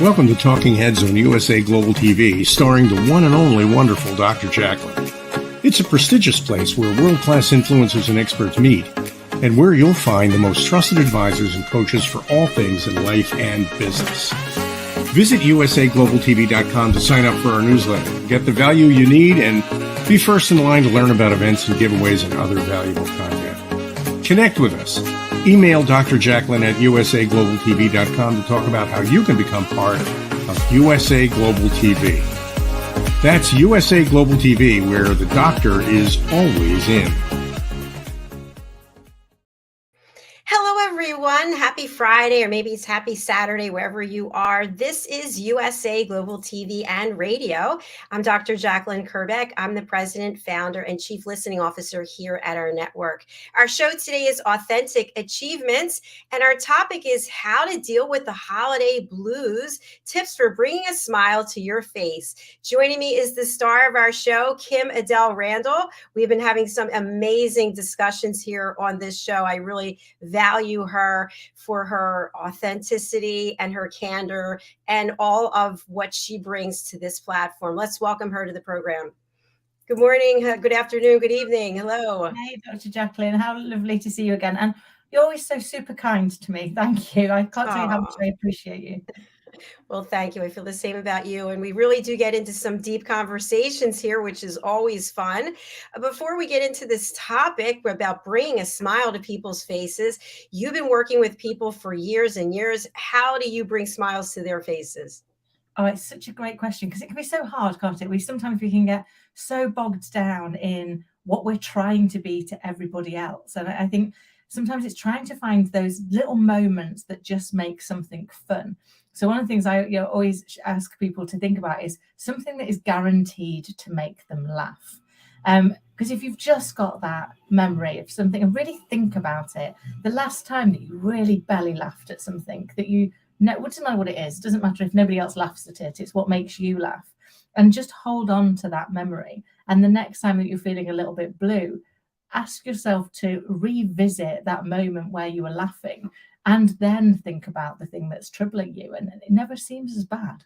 Welcome to Talking Heads on USA Global TV, starring the one and only wonderful Dr. Jacqueline. It's a prestigious place where world-class influencers and experts meet, and where you'll find the most trusted advisors and coaches for all things in life and business. Visit usaglobaltv.com to sign up for our newsletter, get the value you need, and be first in line to learn about events and giveaways and other valuable content. Connect with us. Email Dr. Jacqueline at usaglobaltv.com to talk about how you can become part of USA Global TV. That's USA Global TV, where the doctor is always in. Hello, everyone. Happy Friday, or maybe it's happy Saturday, wherever you are. This is USA Global TV and Radio. I'm Dr. Jacalyn Kerbeck. I'm the president, founder, and chief listening officer here at our network. Our show today is Authentic Achievements, and our topic is how to deal with the holiday blues, tips for bringing a smile to your face. Joining me is the star of our show, KIM-ADELE'S. We've been having some amazing discussions here on this show. I really value her for her authenticity and her candor and all of what she brings to this platform. Let's welcome her to the program. Good morning, good afternoon, good evening. Hello. Hey, Dr. Jacqueline. How lovely to see you again. And you're always so super kind to me. Thank you. I can't tell you how much I appreciate you. Well, thank you. I feel the same about you. And we really do get into some deep conversations here, which is always fun. Before we get into this topic about bringing a smile to people's faces, you've been working with people for years and years. How do you bring smiles to their faces? Oh, it's such a great question, because it can be so hard, can't it? Sometimes we can get so bogged down in what we're trying to be to everybody else. And I think sometimes it's trying to find those little moments that just make something fun. So one of the things I always ask people to think about is something that is guaranteed to make them laugh. Because if you've just got that memory of something and really think about it, the last time that you really belly laughed at something that you wouldn't know what it is, it doesn't matter if nobody else laughs at it, it's what makes you laugh. And just hold on to that memory. And the next time that you're feeling a little bit blue, ask yourself to revisit that moment where you were laughing, and then think about the thing that's troubling you, and it never seems as bad.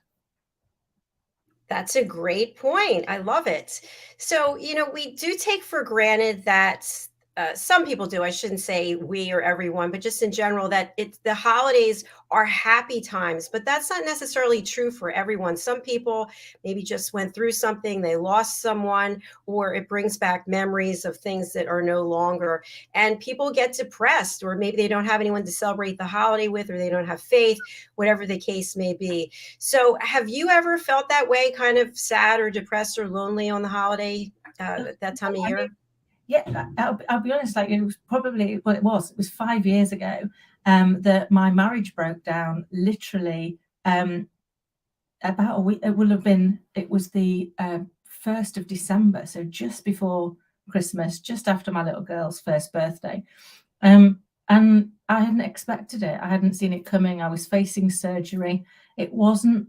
That's a great point. I love it. So, we do take for granted that some people do. I shouldn't say we or everyone, but just in general, that the holidays are happy times, but that's not necessarily true for everyone. Some people maybe just went through something, they lost someone, or it brings back memories of things that are no longer. And people get depressed, or maybe they don't have anyone to celebrate the holiday with, or they don't have faith, whatever the case may be. So have you ever felt that way, kind of sad or depressed or lonely on the holiday, that time of year? Yeah, I'll be honest, like it was 5 years ago that my marriage broke down, literally about a week. It was the 1st of December, so just before Christmas, just after my little girl's first birthday. And I hadn't expected it. I hadn't seen it coming. I was facing surgery. It wasn't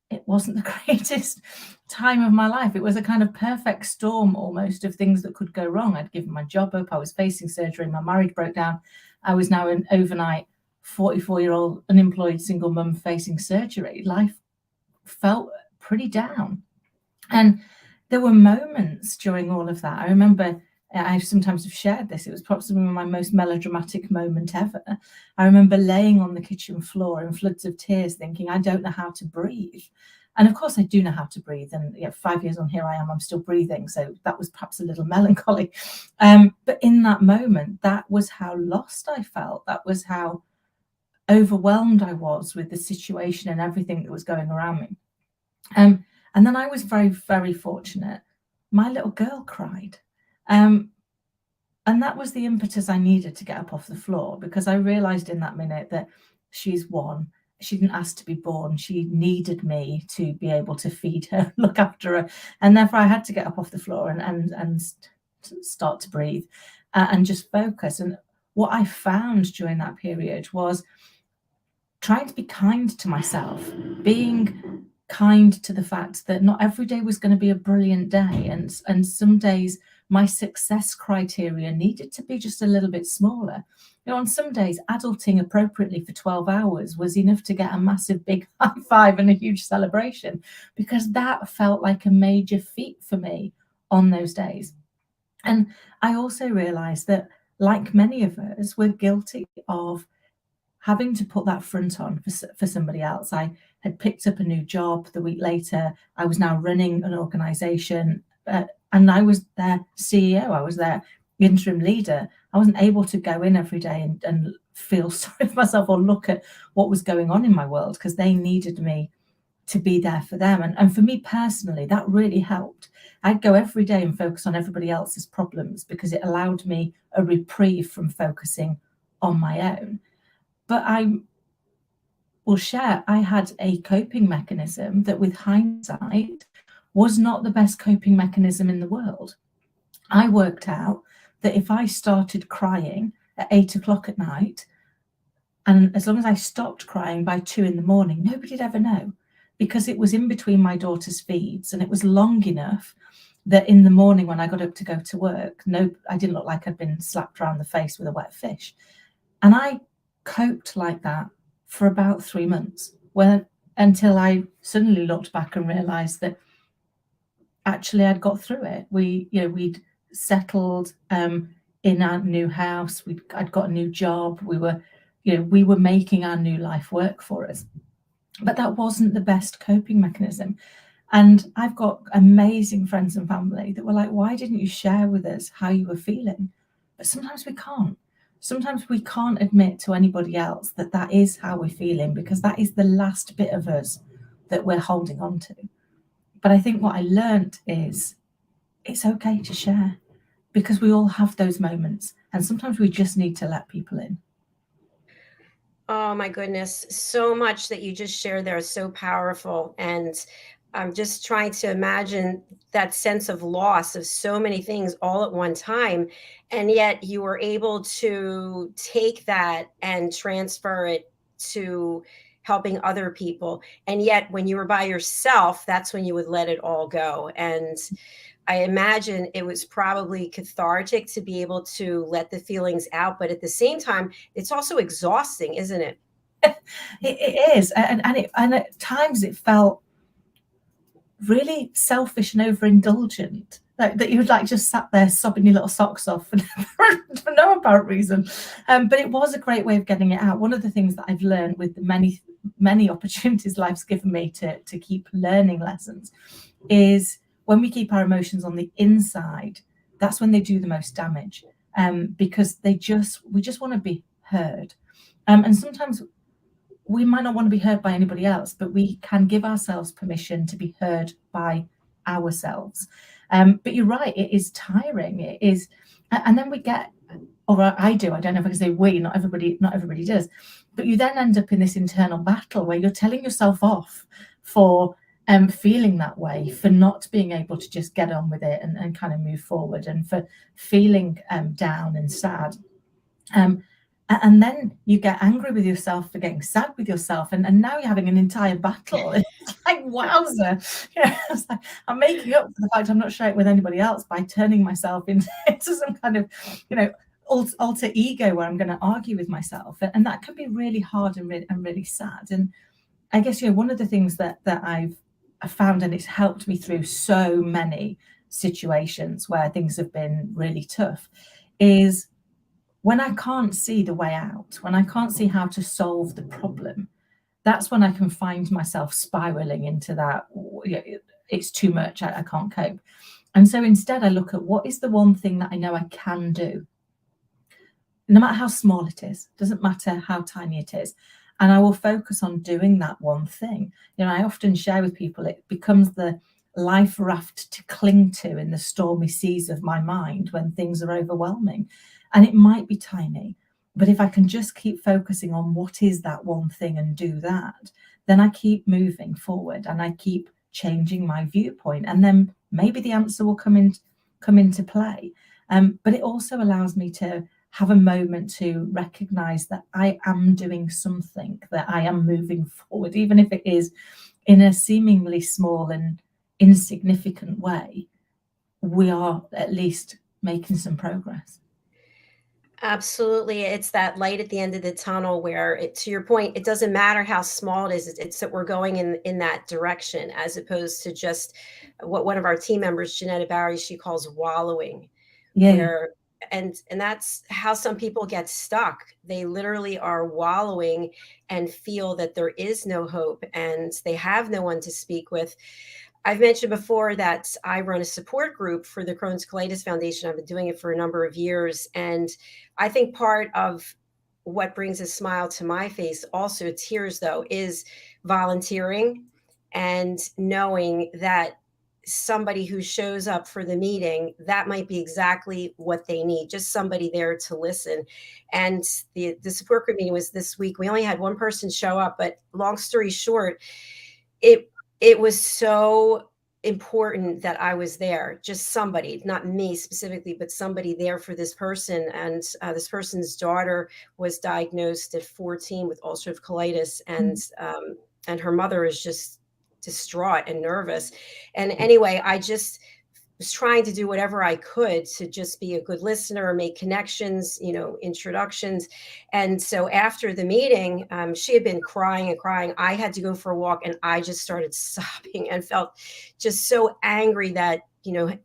the greatest time of my life. It was a kind of perfect storm almost of things that could go wrong. I'd given my job up. I was facing surgery. My marriage broke down. I was now an overnight 44-year-old unemployed single mum facing surgery. Life felt pretty down. And there were moments during all of that. I remember, I sometimes have shared this, it was probably my most melodramatic moment ever. I remember laying on the kitchen floor in floods of tears thinking, I don't know how to breathe. And of course I do know how to breathe. And 5 years on, here I am, I'm still breathing. So that was perhaps a little melancholy. But in that moment, that was how lost I felt. That was how overwhelmed I was with the situation and everything that was going around me. And then I was very, very fortunate. My little girl cried. And that was the impetus I needed to get up off the floor, because I realized in that minute that she's one. She didn't ask to be born. She needed me to be able to feed her, look after her. And therefore I had to get up off the floor and start to breathe and just focus. And what I found during that period was trying to be kind to myself, being kind to the fact that not every day was going to be a brilliant day. And some days my success criteria needed to be just a little bit smaller. on some days, adulting appropriately for 12 hours was enough to get a massive big high five and a huge celebration, because that felt like a major feat for me on those days. And I also realized that, like many of us, we're guilty of having to put that front on for somebody else. I had picked up a new job the week later. I was now running an organization, and I was their CEO. I was their interim leader. I wasn't able to go in every day and feel sorry for myself or look at what was going on in my world, because they needed me to be there for them. And for me personally, that really helped. I'd go every day and focus on everybody else's problems, because it allowed me a reprieve from focusing on my own. But I will share, I had a coping mechanism that, with hindsight, was not the best coping mechanism in the world. I worked out that if I started crying at 8 o'clock at night, and as long as I stopped crying by 2 in the morning, nobody'd ever know, because it was in between my daughter's feeds, and it was long enough that in the morning when I got up to go to work, I didn't look like I'd been slapped around the face with a wet fish. And I coped like that for about 3 months, until I suddenly looked back and realized that actually I'd got through it. We'd settled in our new house. I'd got a new job. We were making our new life work for us. But that wasn't the best coping mechanism. And I've got amazing friends and family that were like, why didn't you share with us how you were feeling? But sometimes we can't. Sometimes we can't admit to anybody else that that is how we're feeling, because that is the last bit of us that we're holding on to. But I think what I learned is it's okay to share, because we all have those moments, and sometimes we just need to let people in. Oh my goodness. So much that you just shared there is so powerful. And I'm just trying to imagine that sense of loss of so many things all at one time. And yet you were able to take that and transfer it to helping other people. And yet when you were by yourself, that's when you would let it all go. And I imagine it was probably cathartic to be able to let the feelings out. But at the same time, it's also exhausting, isn't it? It is. And at times it felt really selfish and overindulgent, that you would just sat there sobbing your little socks off for no apparent reason. But it was a great way of getting it out. One of the things that I've learned with the many opportunities life's given me to keep learning lessons is, when we keep our emotions on the inside, that's when they do the most damage, because we just want to be heard. And sometimes we might not want to be heard by anybody else, but we can give ourselves permission to be heard by ourselves. But you're right, it is tiring. It is, and then we get, or I do, I don't know if I can say we, not everybody does, but you then end up in this internal battle where you're telling yourself off for feeling that way, for not being able to just get on with it and kind of move forward, and for feeling down and sad. And then you get angry with yourself for getting sad with yourself, and now you're having an entire battle. It's like, wowzer. It's like, I'm making up for the fact I'm not sharing it with anybody else by turning myself into some kind of, alter ego where I'm going to argue with myself. And that can be really hard and really sad. And I guess, one of the things that I've found, and it's helped me through so many situations where things have been really tough, is when I can't see the way out, when I can't see how to solve the problem, that's when I can find myself spiraling into that, it's too much, I can't cope. And so instead I look at, what is the one thing that I know I can do? No matter how small it is, doesn't matter how tiny it is. And I will focus on doing that one thing. I often share with people, it becomes the life raft to cling to in the stormy seas of my mind when things are overwhelming. And it might be tiny, but if I can just keep focusing on what is that one thing and do that, then I keep moving forward and I keep changing my viewpoint. And then maybe the answer will come into play. But it also allows me to have a moment to recognize that I am doing something, that I am moving forward, even if it is in a seemingly small and insignificant way. We are at least making some progress. Absolutely. It's that light at the end of the tunnel where to your point, it doesn't matter how small it is. It's that we're going in that direction as opposed to just what one of our team members, Janetta Barry, she calls wallowing, Yeah. where and that's how some people get stuck. They literally are wallowing and feel that there is no hope and they have no one to speak with. I've mentioned before that I run a support group for the Crohn's Colitis Foundation. I've been doing it for a number of years. And I think part of what brings a smile to my face, also tears though, is volunteering and knowing that somebody who shows up for the meeting, that might be exactly what they need, just somebody there to listen. And the support group meeting was this week. We only had one person show up, but long story short, it was so important that I was there, just somebody, not me specifically, but somebody there for this person. And this person's daughter was diagnosed at 14 with ulcerative colitis, and her mother is just distraught and nervous. And anyway, I just was trying to do whatever I could to just be a good listener, make connections, introductions. And so after the meeting, she had been crying and crying. I had to go for a walk and I just started sobbing and felt just so angry that,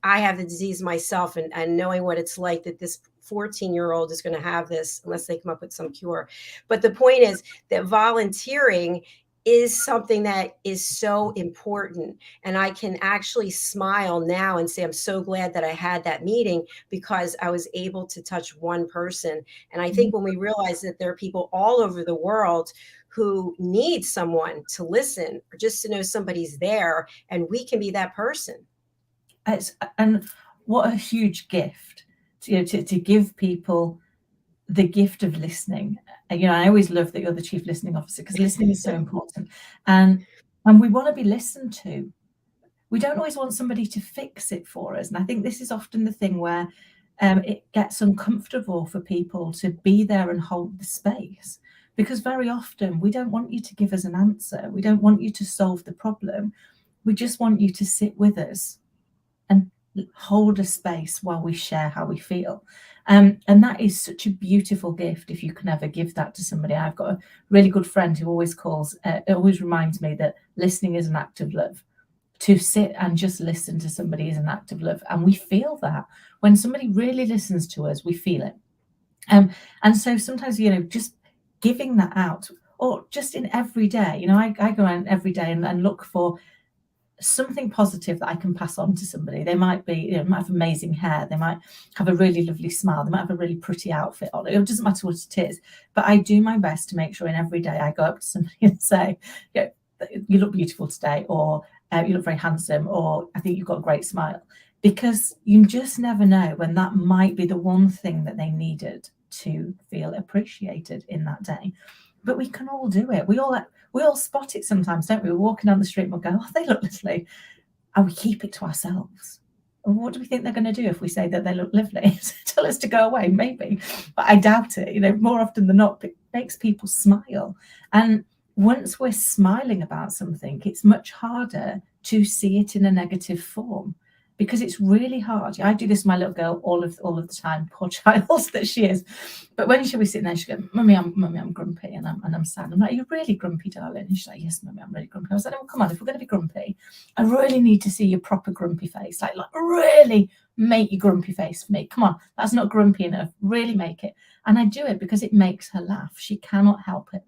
I have the disease myself and knowing what it's like that this 14-year-old is going to have this unless they come up with some cure. But the point is that volunteering is something that is so important. And I can actually smile now and say, I'm so glad that I had that meeting because I was able to touch one person. And I think when we realize that there are people all over the world who need someone to listen or just to know somebody's there, and we can be that person. And what a huge gift to give people the gift of listening. I always love that you're the chief listening officer because listening is so important, and we want to be listened to. We don't always want somebody to fix it for us, and I think this is often the thing where it gets uncomfortable for people to be there and hold the space, because very often we don't want you to give us an answer, we don't want you to solve the problem, we just want you to sit with us and hold a space while we share how we feel. And that is such a beautiful gift if you can ever give that to somebody. I've got a really good friend who always reminds me that listening is an act of love. To sit and just listen to somebody is an act of love. And we feel that. When somebody really listens to us, we feel it. And so sometimes, just giving that out, or just in every day, I go around every day and look for something positive that I can pass on to somebody. They might might have amazing hair, they might have a really lovely smile, they might have a really pretty outfit on. It doesn't matter what it is, but I do my best to make sure in every day I go up to somebody and say, you look beautiful today, or you look very handsome, or I think you've got a great smile, because you just never know when that might be the one thing that they needed to feel appreciated in that day. But we can all do it. We all spot it sometimes, don't we? We're walking down the street and we'll go, oh, they look lovely. And we keep it to ourselves. And what do we think they're going to do if we say that they look lovely? Tell us to go away, maybe. But I doubt it. More often than not, it makes people smile. And once we're smiling about something, it's much harder to see it in a negative form, because it's really hard. I do this with my little girl all of the time, poor child that she is. But when she'll be sitting there, she'll go, Mummy, I'm grumpy and I'm sad. I'm like, are you really grumpy, darling? And she's like, yes, Mummy, I'm really grumpy. I was like, oh, come on, if we're going to be grumpy, I really need to see your proper grumpy face. Like really make your grumpy face for me. Come on, that's not grumpy enough. Really make it. And I do it because it makes her laugh. She cannot help it.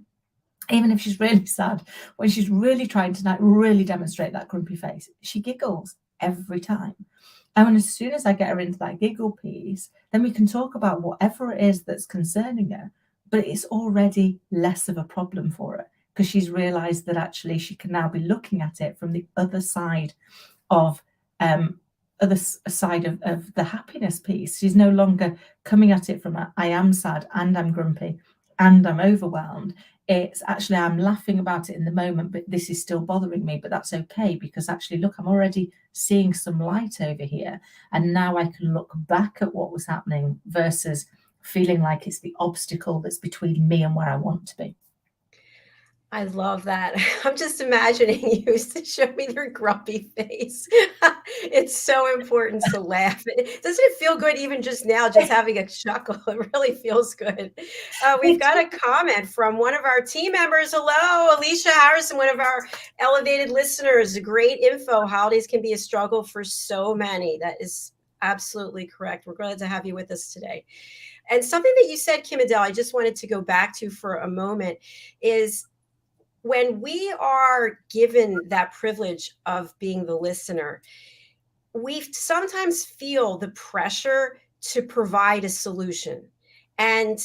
Even if she's really sad, when she's really trying to really demonstrate that grumpy face, she giggles every time. And as soon as I get her into that giggle piece, then we can talk about whatever it is that's concerning her, but it's already less of a problem for her, because she's realized that actually she can now be looking at it from the other side of the happiness piece. She's no longer coming at it from I am sad and I'm grumpy and I'm overwhelmed. It's actually, I'm laughing about it in the moment, but this is still bothering me, but that's okay, because actually, look, I'm already seeing some light over here. And now I can look back at what was happening versus feeling like it's the obstacle that's between me and where I want to be. I love that. I'm just imagining you used to show me your grumpy face. It's so important to laugh. Doesn't it feel good even just now, just having a chuckle? It really feels good. We've got a comment from one of our team members. Hello, Alicia Harrison, one of our elevated listeners. Great info. Holidays can be a struggle for so many. That is absolutely correct. We're glad to have you with us today. And something that you said, KIM-ADELE, I just wanted to go back to for a moment is when we are given that privilege of being the listener, we sometimes feel the pressure to provide a solution. And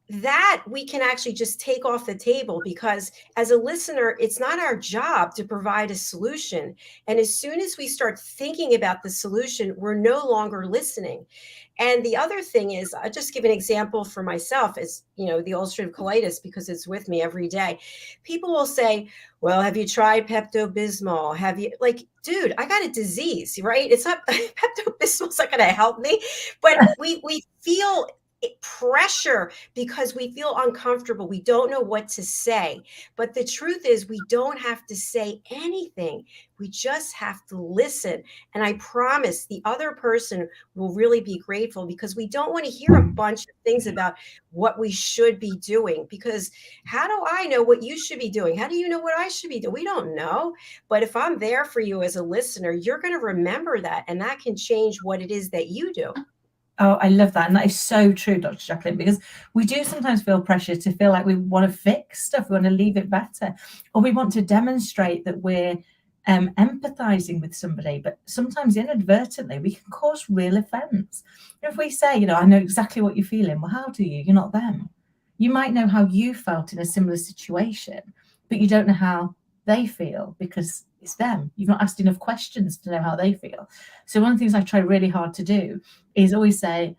that we can actually just take off the table, because as a listener, it's not our job to provide a solution. And as soon as we start thinking about the solution, we're no longer listening. And the other thing is, I'll just give an example for myself, is, the ulcerative colitis, because it's with me every day. People will say, well, have you tried Pepto-Bismol? Have you, like, dude, I got a disease, right? It's not, Pepto-Bismol's not going to help me. But we feel pressure because we feel uncomfortable. We don't know what to say. But the truth is, we don't have to say anything. We just have to listen. And I promise the other person will really be grateful, because we don't want to hear a bunch of things about what we should be doing. Because how do I know what you should be doing? How do you know what I should be doing? We don't know. But if I'm there for you as a listener, you're going to remember that, and that can change what it is that you do. Oh, I love that. And that is so true, Dr. Jacqueline, because we do sometimes feel pressure to feel like we want to fix stuff, we want to leave it better, or we want to demonstrate that we're empathizing with somebody. But sometimes inadvertently, we can cause real offense. If we say, I know exactly what you're feeling. Well, how do you? You're not them. You might know how you felt in a similar situation, but you don't know how they feel, because it's them. You've not asked enough questions to know how they feel. So one of the things I try really hard to do is always say,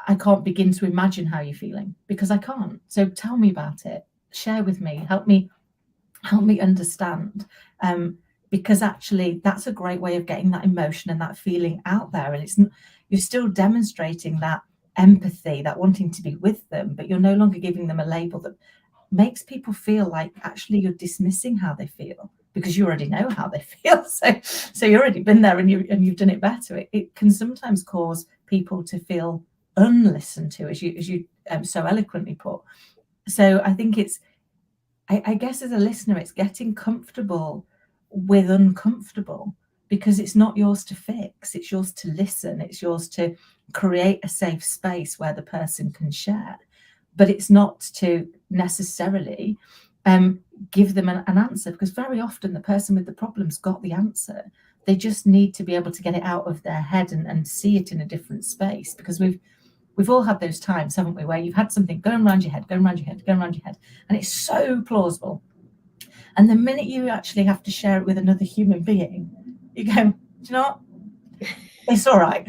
I can't begin to imagine how you're feeling, because I can't. So tell me about it. Share with me. Help me understand. Because actually that's a great way of getting that emotion and that feeling out there. And you're still demonstrating that empathy, that wanting to be with them, but you're no longer giving them a label that makes people feel like actually you're dismissing how they feel, because you already know how they feel. So you've already been there and you've done it better. It can sometimes cause people to feel unlistened to, as you so eloquently put. So I think I guess as a listener, it's getting comfortable with uncomfortable, because it's not yours to fix. It's yours to listen. It's yours to create a safe space where the person can share. But it's not to necessarily give them an answer, because very often the person with the problem's got the answer. They just need to be able to get it out of their head and see it in a different space, because we've all had those times, haven't we, where you've had something going around your head, and it's so plausible. And the minute you actually have to share it with another human being, you go, do you know what? It's all right.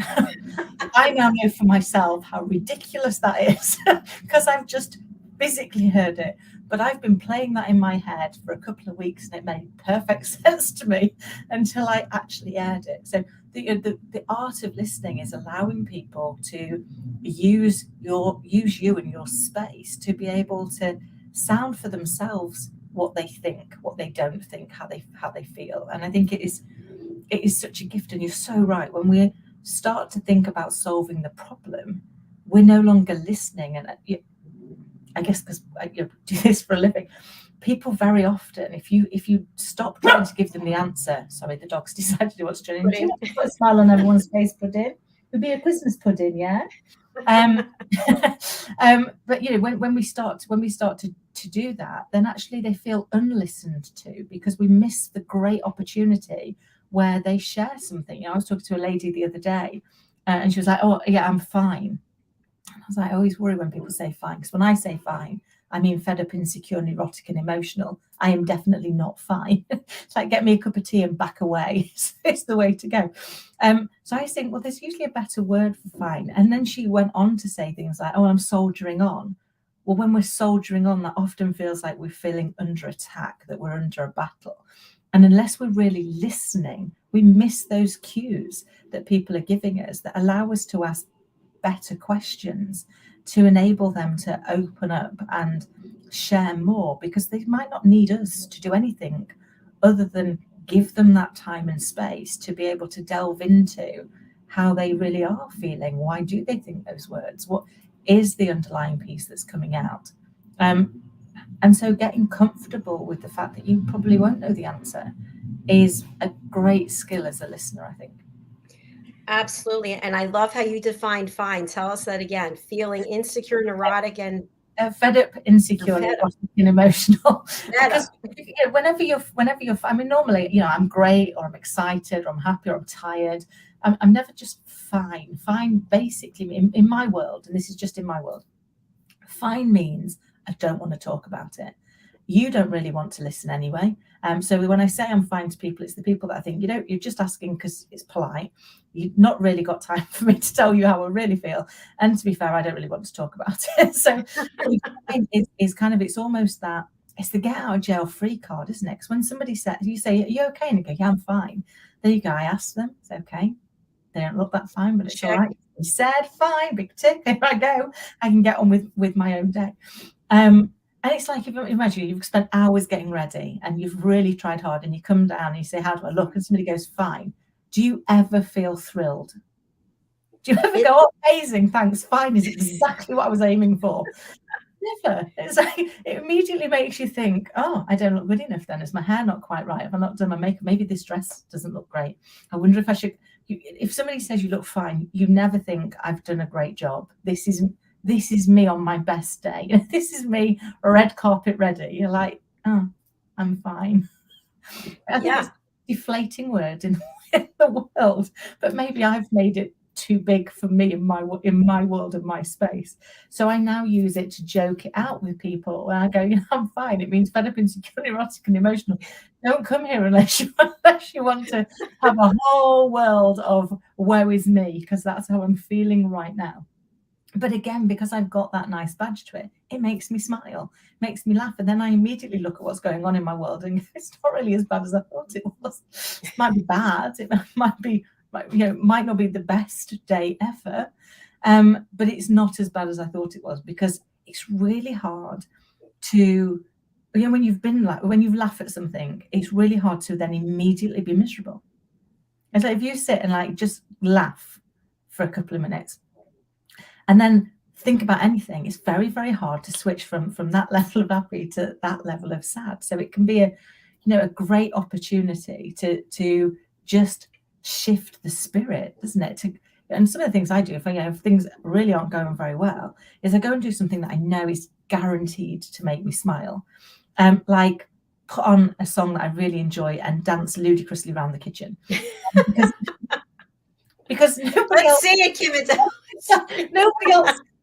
I now know for myself how ridiculous that is, because I've just physically heard it. But I've been playing that in my head for a couple of weeks, and it made perfect sense to me until I actually aired it. So the art of listening is allowing people to use you and your space to be able to sound for themselves what they think, what they don't think, how they feel. And I think it is such a gift. And you're so right. When we start to think about solving the problem, we're no longer listening. And I guess because I do this for a living, people very often, if you stop trying to give them the answer, sorry, the dog's decided he wants to turn into put a smile on everyone's face, pudding. It'd be a Christmas pudding, yeah. But when we start to do that, then actually they feel unlistened to, because we miss the great opportunity where they share something. I was talking to a lady the other day, and she was like, "Oh yeah, I'm fine." And I was like, I always worry when people say fine, because when I say fine, I mean fed up, insecure, neurotic, and emotional. I am definitely not fine. It's like, get me a cup of tea and back away. It's the way to go. So I think, well, there's usually a better word for fine. And then she went on to say things like, oh, I'm soldiering on. Well, when we're soldiering on, that often feels like we're feeling under attack, that we're under a battle. And unless we're really listening, we miss those cues that people are giving us that allow us to ask better questions, to enable them to open up and share more, because they might not need us to do anything other than give them that time and space to be able to delve into how they really are feeling. Why do they think those words? What is the underlying piece that's coming out? And so getting comfortable with the fact that you probably won't know the answer is a great skill as a listener, I think. Absolutely. And I love how you defined fine. Tell us that again. Feeling insecure, neurotic, and fed up, insecure, fed up. and emotional. Fed Because whenever you're, I mean, normally, you know, I'm great, or I'm excited, or I'm happy, or I'm tired. I'm never just fine. Fine, basically, in my world, and this is just in my world, fine means I don't want to talk about it. You don't really want to listen anyway. So when I say I'm fine to people, it's the people that I think, you know, you're just asking because it's polite. You've not really got time for me to tell you how I really feel. And to be fair, I don't really want to talk about it. So it's kind of, it's almost that, it's the get out of jail free card, isn't it? Because when somebody says, you say, are you okay? And they go, yeah, I'm fine. There you go. I asked them, it's okay. They don't look that fine, but it's all right. He said, fine, big tick. There I go. I can get on with my own day. And it's like, if you imagine you've spent hours getting ready and you've really tried hard, and you come down and you say, how do I look? And somebody goes, fine. Do you ever feel thrilled? Do you ever go, oh, amazing, thanks, fine is exactly what I was aiming for? Never. It's like, it immediately makes you think, oh, I don't look good enough then. Is my hair not quite right? Have I not done my makeup? Maybe this dress doesn't look great. I wonder if I should. If somebody says you look fine, you never think, I've done a great job. This is me on my best day. This is me red carpet ready. You're like, oh, I'm fine. I think it's a deflating word in the world, but maybe I've made it too big for me in my world and my space. So I now use it to joke it out with people. And I go, I'm fine. It means fed up, insecure, neurotic, and emotional. Don't come here unless you want to have a whole world of woe is me, because that's how I'm feeling right now. But again, because I've got that nice badge to it, it makes me smile, makes me laugh. And then I immediately look at what's going on in my world and it's not really as bad as I thought it was. It might be bad. It might be, might not be the best day ever. But it's not as bad as I thought it was, because it's really hard to, when you've laughed at something, it's really hard to then immediately be miserable. It's like if you sit and just laugh for a couple of minutes, and then think about anything, it's very, very hard to switch from that level of happy to that level of sad. So it can be a great opportunity to just shift the spirit, doesn't it? And some of the things I do, if things really aren't going very well, is I go and do something that I know is guaranteed to make me smile. Like put on a song that I really enjoy and dance ludicrously around the kitchen. Because nobody else, see it, Kim-ADELE'S.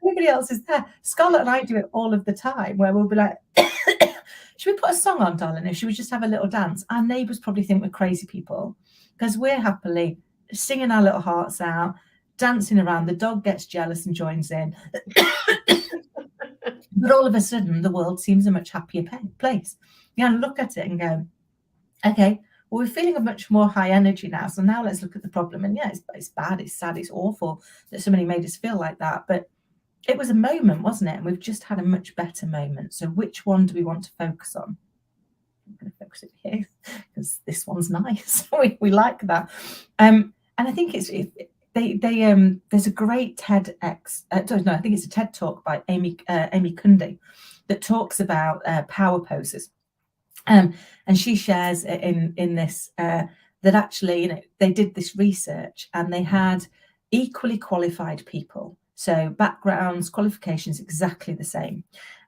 nobody else is there. Scarlett and I do it all of the time, where we'll be like, should we put a song on, darling? Or should we just have a little dance? Our neighbours probably think we're crazy people, because we're happily singing our little hearts out, dancing around. The dog gets jealous and joins in. But all of a sudden, the world seems a much happier place. You look at it and go, okay, well, we're feeling a much more high energy now. So now let's look at the problem. And yeah, it's bad, it's sad, it's awful that somebody made us feel like that. But it was a moment, wasn't it? And we've just had a much better moment. So which one do we want to focus on? I'm going to focus it here because this one's nice. we like that. And I think there's a great TEDx. I think it's a TED talk by Amy Cundy that talks about power poses. And she shares in this that actually, they did this research and they had equally qualified people. So backgrounds, qualifications, exactly the same.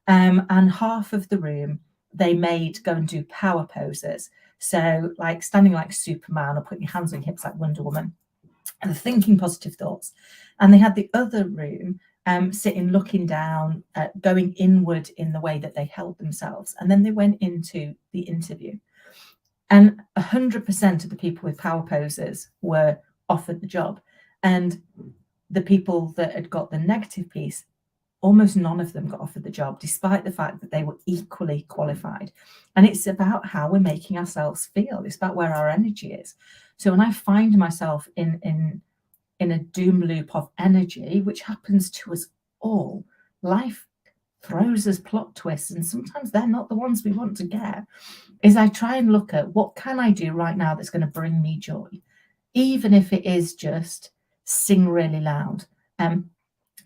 And half of the room, they made go and do power poses. So like standing like Superman or putting your hands on your hips like Wonder Woman and thinking positive thoughts. And they had the other room sitting, looking down, going inward in the way that they held themselves. And then they went into the interview. And 100% of the people with power poses were offered the job. And the people that had got the negative piece, almost none of them got offered the job, despite the fact that they were equally qualified. And it's about how we're making ourselves feel. It's about where our energy is. So when I find myself in a doom loop of energy, which happens to us all, life throws us plot twists, and sometimes they're not the ones we want to get, is I try and look at what can I do right now that's going to bring me joy, even if it is just sing really loud,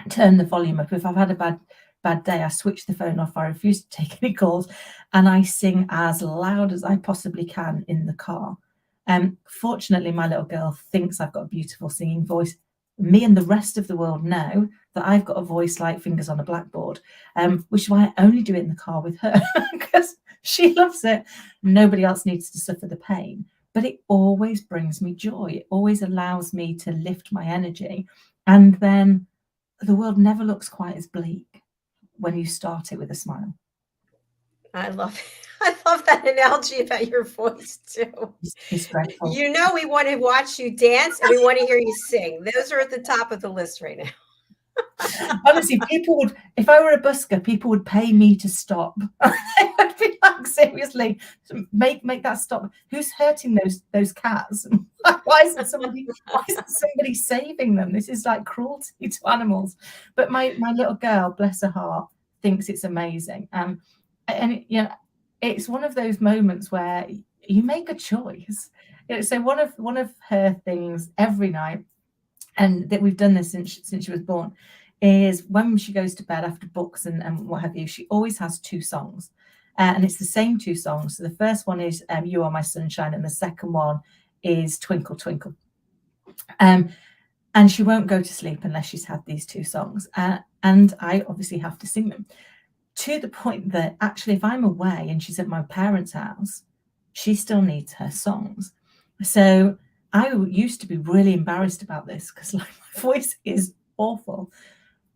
turn the volume up. If I've had a bad day, I switch the phone off, I refuse to take any calls, and I sing as loud as I possibly can in the car. Fortunately, my little girl thinks I've got a beautiful singing voice. Me and the rest of the world know that I've got a voice like fingers on a blackboard, which is why I only do it in the car with her, because she loves it. Nobody else needs to suffer the pain. But it always brings me joy. It always allows me to lift my energy. And then the world never looks quite as bleak when you start it with a smile. I love that analogy about your voice too. It's dreadful. You know, we want to watch you dance and we want to hear you sing. Those are at the top of the list right now. Honestly, people would, if I were a busker, people would pay me to stop. They would be like, seriously, make that stop. Who's hurting those cats? Why isn't somebody saving them? This is like cruelty to animals. But my little girl, bless her heart, thinks it's amazing. And it's one of those moments where you make a choice. So one of her things every night, and that we've done this since she was born, is when she goes to bed after books and what have you, she always has 2 songs. And it's the same 2 songs. So the first one is You Are My Sunshine, and the second one is Twinkle, Twinkle. And she won't go to sleep unless she's had these 2 songs. And I obviously have to sing them, to the point that actually if I'm away and she's at my parents' house, she still needs her songs. So I used to be really embarrassed about this because my voice is awful.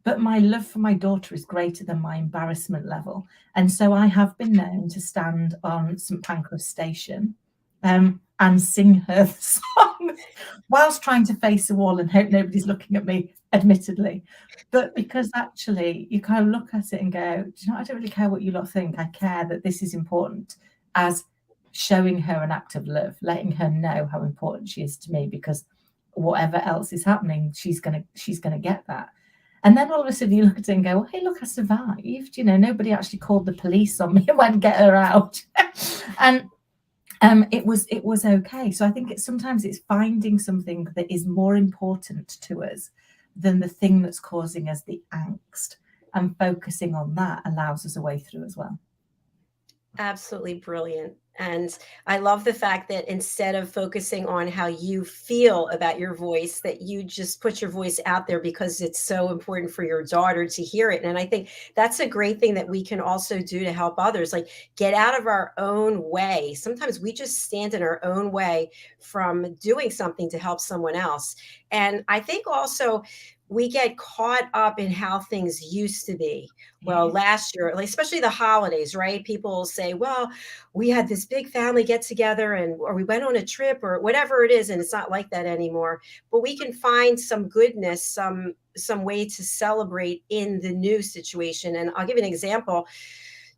But my love for my daughter is greater than my embarrassment level. And so I have been known to stand on St Pancras Station and sing her the song whilst trying to face a wall and hope nobody's looking at me, admittedly. But because actually you kind of look at it and go, do you know, I don't really care what you lot think. I care that this is important, as showing her an act of love, letting her know how important she is to me, because whatever else is happening, she's gonna get that. And then all of a sudden you look at it and go, well, hey, look, I survived. You know, nobody actually called the police on me and went, get her out. And it was okay. So I think sometimes it's finding something that is more important to us than the thing that's causing us the angst, and focusing on that allows us a way through as well. Absolutely brilliant. And I love the fact that instead of focusing on how you feel about your voice, that you just put your voice out there because it's so important for your daughter to hear it. And I think that's a great thing that we can also do to help others, like get out of our own way. Sometimes we just stand in our own way from doing something to help someone else. And I think also we get caught up in how things used to be. Well, last year, especially the holidays, right? People will say, well, we had this big family get together or we went on a trip or whatever it is. And it's not like that anymore. But we can find some goodness, some way to celebrate in the new situation. And I'll give you an example.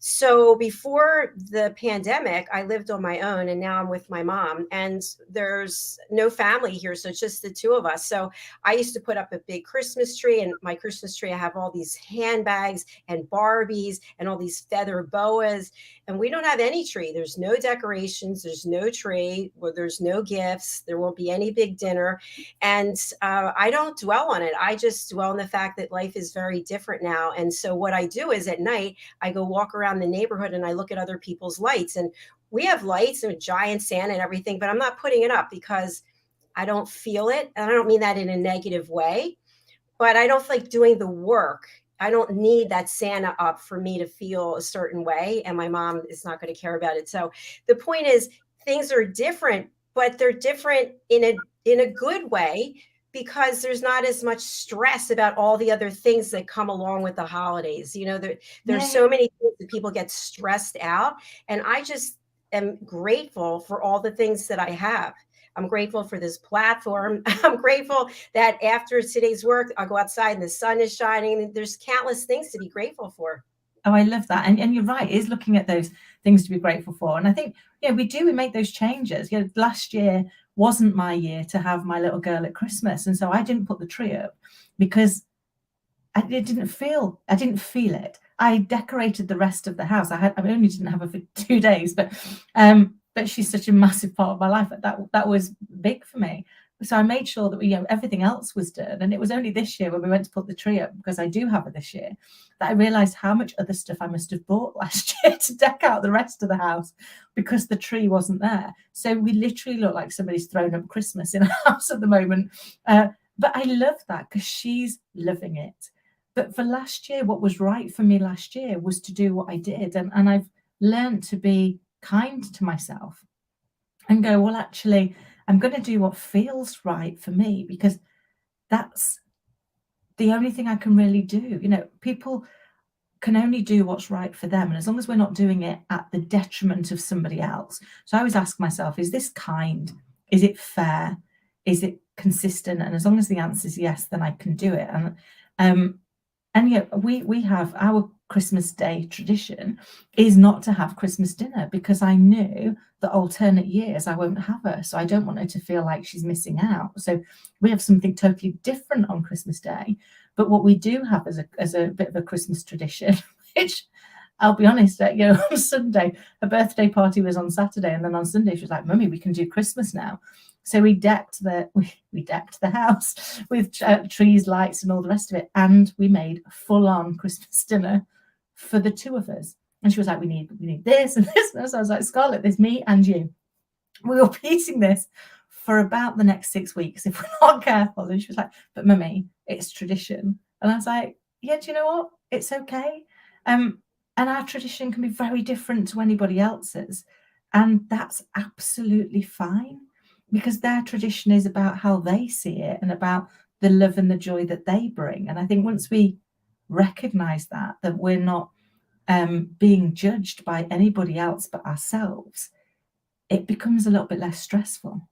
So before the pandemic, I lived on my own, and now I'm with my mom, and there's no family here. So it's just the 2 of us. So I used to put up a big Christmas tree, and my Christmas tree, I have all these handbags and Barbies and all these feather boas, and we don't have any tree. There's no decorations. There's no tree. Well, there's no gifts. There won't be any big dinner. And I don't dwell on it. I just dwell on the fact that life is very different now. And so what I do is at night, I go walk around the neighborhood and I look at other people's lights, and we have lights and a giant Santa and everything, but I'm not putting it up because I don't feel it. And I don't mean that in a negative way, but I don't feel like doing the work. I don't need that Santa up for me to feel a certain way. And my mom is not going to care about it. So the point is, things are different, but they're different in a good way, because there's not as much stress about all the other things that come along with the holidays. You know, there's so many things that people get stressed out. And I just am grateful for all the things that I have. I'm grateful for this platform. I'm grateful that after today's work, I'll go outside and the sun is shining. There's countless things to be grateful for. Oh, I love that. And you're right, is looking at those things to be grateful for. And I think, we make those changes. Last year wasn't my year to have my little girl at Christmas. And so I didn't put the tree up because I didn't feel it. I decorated the rest of the house. I only didn't have her for 2 days, but she's such a massive part of my life. That was big for me. So I made sure that everything else was done. And it was only this year when we went to put the tree up, because I do have it this year, that I realized how much other stuff I must have bought last year to deck out the rest of the house, because the tree wasn't there. So we literally look like somebody's thrown up Christmas in our house at the moment. But I love that because she's loving it. But for last year, what was right for me last year was to do what I did. And I've learned to be kind to myself and go, well, actually, I'm going to do what feels right for me, because that's the only thing I can really do. People can only do what's right for them. And as long as we're not doing it at the detriment of somebody else. So I always ask myself, is this kind? Is it fair? Is it consistent? And as long as the answer is yes, then I can do it. And yet we have our Christmas Day tradition is not to have Christmas dinner, because I knew that alternate years I won't have her. So I don't want her to feel like she's missing out. So we have something totally different on Christmas Day. But what we do have as a bit of a Christmas tradition, which I'll be honest, on Sunday, her birthday party was on Saturday. And then on Sunday, she was like, Mummy, we can do Christmas now. So we decked the house with trees, lights, and all the rest of it. And we made a full-on Christmas dinner for the two of us. And she was like, we need this and this. And so I was like, Scarlett, there's me and you. We will be eating this for about the next 6 weeks if we're not careful. And she was like, but Mummy, it's tradition. And I was like, yeah, do you know what? It's okay. And our tradition can be very different to anybody else's. And that's absolutely fine, because their tradition is about how they see it and about the love and the joy that they bring. And I think once we recognize that we're not being judged by anybody else but ourselves, it becomes a little bit less stressful.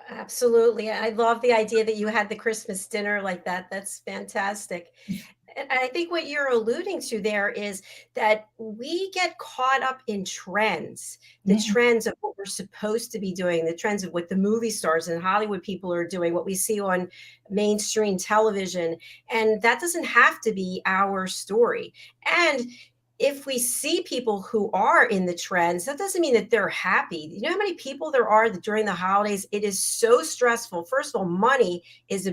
Absolutely. I love the idea that you had the Christmas dinner like that. That's fantastic. And I think what you're alluding to there is that we get caught up in trends, the trends of what we're supposed to be doing, the trends of what the movie stars and Hollywood people are doing, what we see on mainstream television. And that doesn't have to be our story. And if we see people who are in the trends, that doesn't mean that they're happy. You know how many people there are that during the holidays, it is so stressful. First of all, money is a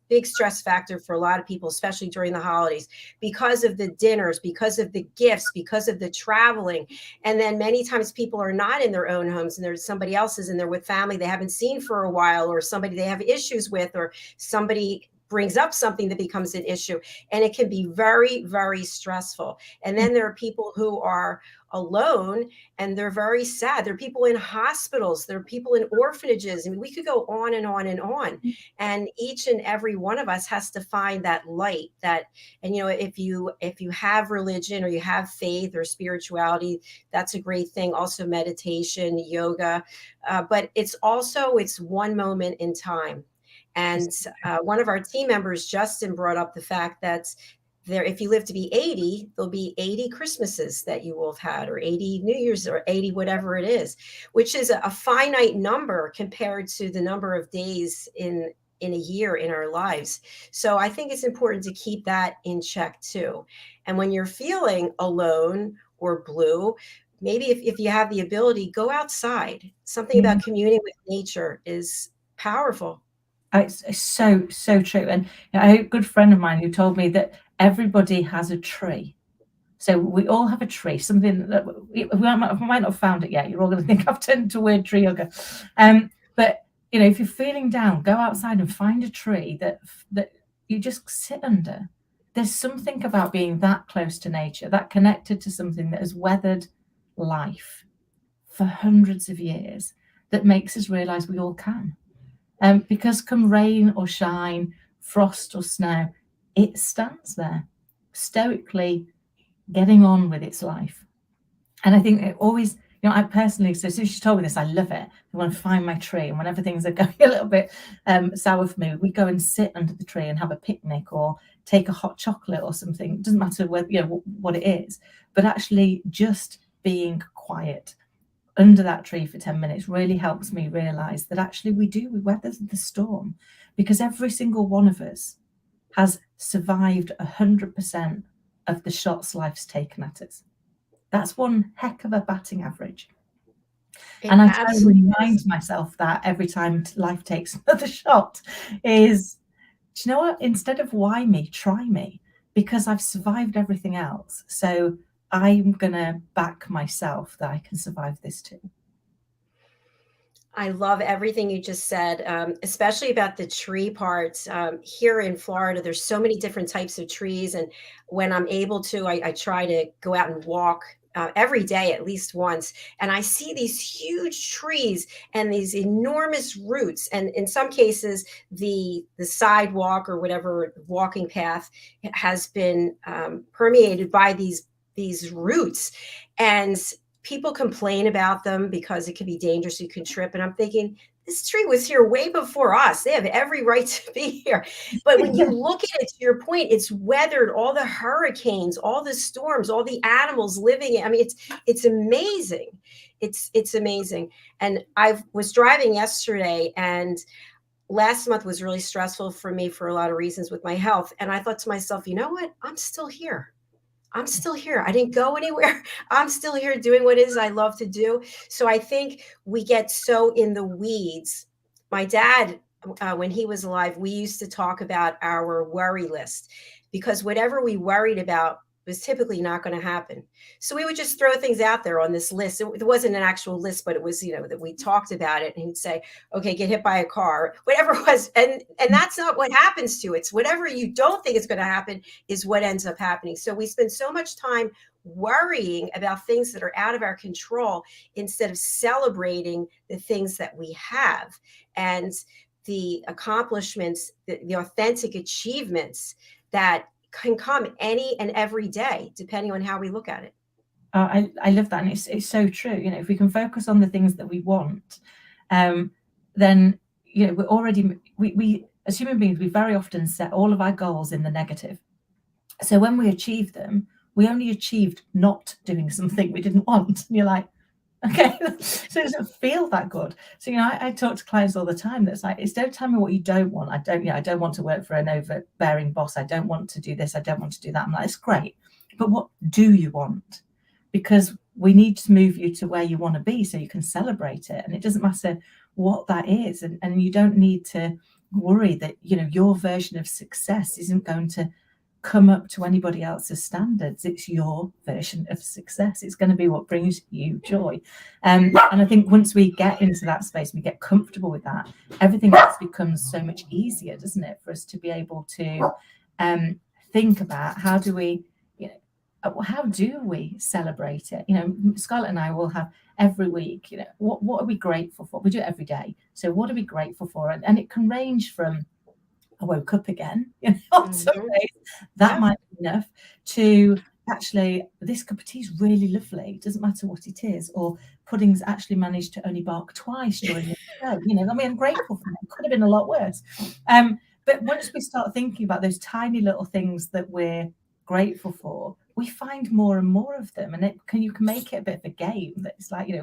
big stress factor for a lot of people, especially during the holidays, because of the dinners, because of the gifts, because of the traveling. And then many times people are not in their own homes and there's somebody else's and they're with family they haven't seen for a while, or somebody they have issues with, or somebody brings up something that becomes an issue, and it can be very, very stressful. And then there are people who are alone and they're very sad. There are people in hospitals, there are people in orphanages. I mean, we could go on and on and on. And each and every one of us has to find that light, that, and if you have religion or you have faith or spirituality, that's a great thing. Also meditation, yoga, but it's one moment in time. And one of our team members, Justin, brought up the fact that if you live to be 80, there'll be 80 Christmases that you will have had, or 80 New Year's, or 80 whatever it is, which is a finite number compared to the number of days in a year in our lives. So I think it's important to keep that in check too. And when you're feeling alone or blue, maybe if you have the ability, go outside. Something about communing with nature is powerful. It's so true. And I had a good friend of mine who told me that everybody has a tree. So we all have a tree, something that we might not have found it yet. You're all going to think I've turned into weird tree hugger. But if you're feeling down, go outside and find a tree that you just sit under. There's something about being that close to nature, that connected to something that has weathered life for hundreds of years, that makes us realize we all can. Because come rain or shine, frost or snow, it stands there stoically getting on with its life. And I think it always, I personally, so as soon as she told me this, I love it. I want to find my tree. And whenever things are going a little bit sour for me, we go and sit under the tree and have a picnic or take a hot chocolate or something. It doesn't matter whether, what it is, but actually just being quiet under that tree for 10 minutes really helps me realize that actually we weather the storm, because every single one of us has survived 100% of the shots life's taken at us. That's one heck of a batting average. And I try to remind myself that every time life takes another shot is, do you know what? Instead of why me, try me, because I've survived everything else. So I'm going to back myself that I can survive this too. I love everything you just said, especially about the tree parts. Here in Florida, there's so many different types of trees. And when I'm able to, I try to go out and walk every day at least once. And I see these huge trees and these enormous roots. And in some cases, the sidewalk or whatever walking path has been permeated by these roots. And people complain about them because it can be dangerous. You can trip. And I'm thinking, this tree was here way before us. They have every right to be here. But when you look at it, to your point, it's weathered all the hurricanes, all the storms, all the animals living in. I mean, it's amazing. It's amazing. And I was driving yesterday, and last month was really stressful for me for a lot of reasons with my health. And I thought to myself, you know what? I'm still here. I'm still here. I didn't go anywhere. I'm still here doing what it is I love to do. So I think we get so in the weeds. My dad, when he was alive, we used to talk about our worry list, because whatever we worried about was typically not going to happen. So we would just throw things out there on this list. It wasn't an actual list, but it was, that we talked about it, and he'd say, okay, get hit by a car, whatever it was. And that's not what happens to it. It's whatever you don't think is going to happen is what ends up happening. So we spend so much time worrying about things that are out of our control instead of celebrating the things that we have and the accomplishments, the authentic achievements that can come any and every day, depending on how we look at it. I love that. And it's so true. If we can focus on the things that we want, then, we're already, we as human beings, we very often set all of our goals in the negative. So when we achieve them, we only achieved not doing something we didn't want. And you're like, okay, so it doesn't feel that good. So, I talk to clients all the time that's like, don't tell me what you don't want. I don't want to work for an overbearing boss. I don't want to do this. I don't want to do that. I'm like, it's great. But what do you want? Because we need to move you to where you want to be so you can celebrate it. And it doesn't matter what that is. And you don't need to worry that, your version of success isn't going to come up to anybody else's standards. It's your version of success. It's going to be what brings you joy. And I think once we get into that space, we get comfortable with that, everything else becomes so much easier, doesn't it, for us to be able to think about how do we celebrate it? Scarlett and I will have every week, what are we grateful for? We do it every day. So what are we grateful for? And it can range from, I woke up again, on some days, that might be enough, to actually, this cup of tea is really lovely. It doesn't matter what it is. Or pudding's actually managed to only bark twice during the show. I'm grateful for it. It could have been a lot worse. But once we start thinking about those tiny little things that we're grateful for, we find more and more of them, and you can make it a bit of a game. That it's like,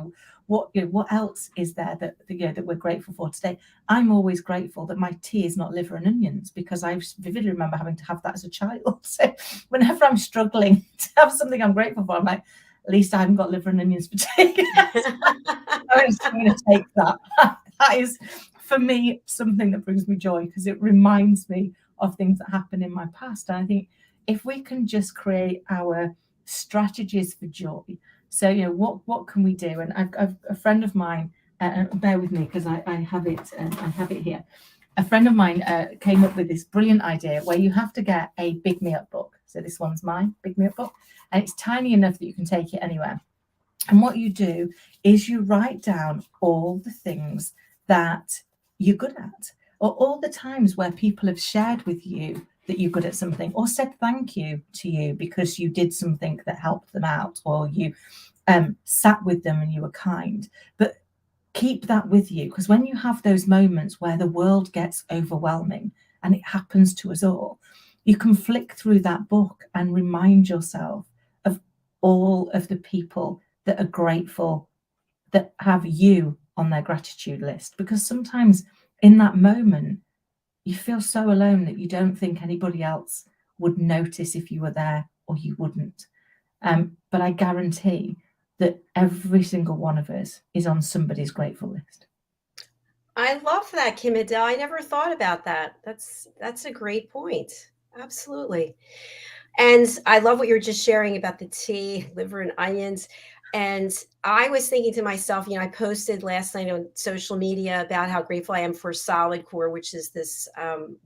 what else is there that we're grateful for today? I'm always grateful that my tea is not liver and onions, because I vividly remember having to have that as a child. So whenever I'm struggling to have something I'm grateful for, I'm like, at least I haven't got liver and onions for tea. I'm just going to take that. That is, for me, something that brings me joy, because it reminds me of things that happened in my past. And I think if we can just create our strategies for joy, so what can we do? And I've a friend of mine, bear with me because I have it here. A friend of mine came up with this brilliant idea where you have to get a Big Me Up book. So this one's my Big Me Up book, and it's tiny enough that you can take it anywhere. And what you do is you write down all the things that you're good at, or all the times where people have shared with you that you're good at something, or said thank you to you because you did something that helped them out, or you sat with them and you were kind. But keep that with you, because when you have those moments where the world gets overwhelming, and it happens to us all, you can flick through that book and remind yourself of all of the people that are grateful, that have you on their gratitude list. Because sometimes in that moment, you feel so alone that you don't think anybody else would notice if you were there or you wouldn't. But I guarantee that every single one of us is on somebody's grateful list. I love that, Kim-Adele. I never thought about that. That's a great point. Absolutely. And I love what you're just sharing about the tea, liver and onions. And I was thinking to myself, I posted last night on social media about how grateful I am for Solid Core, which is this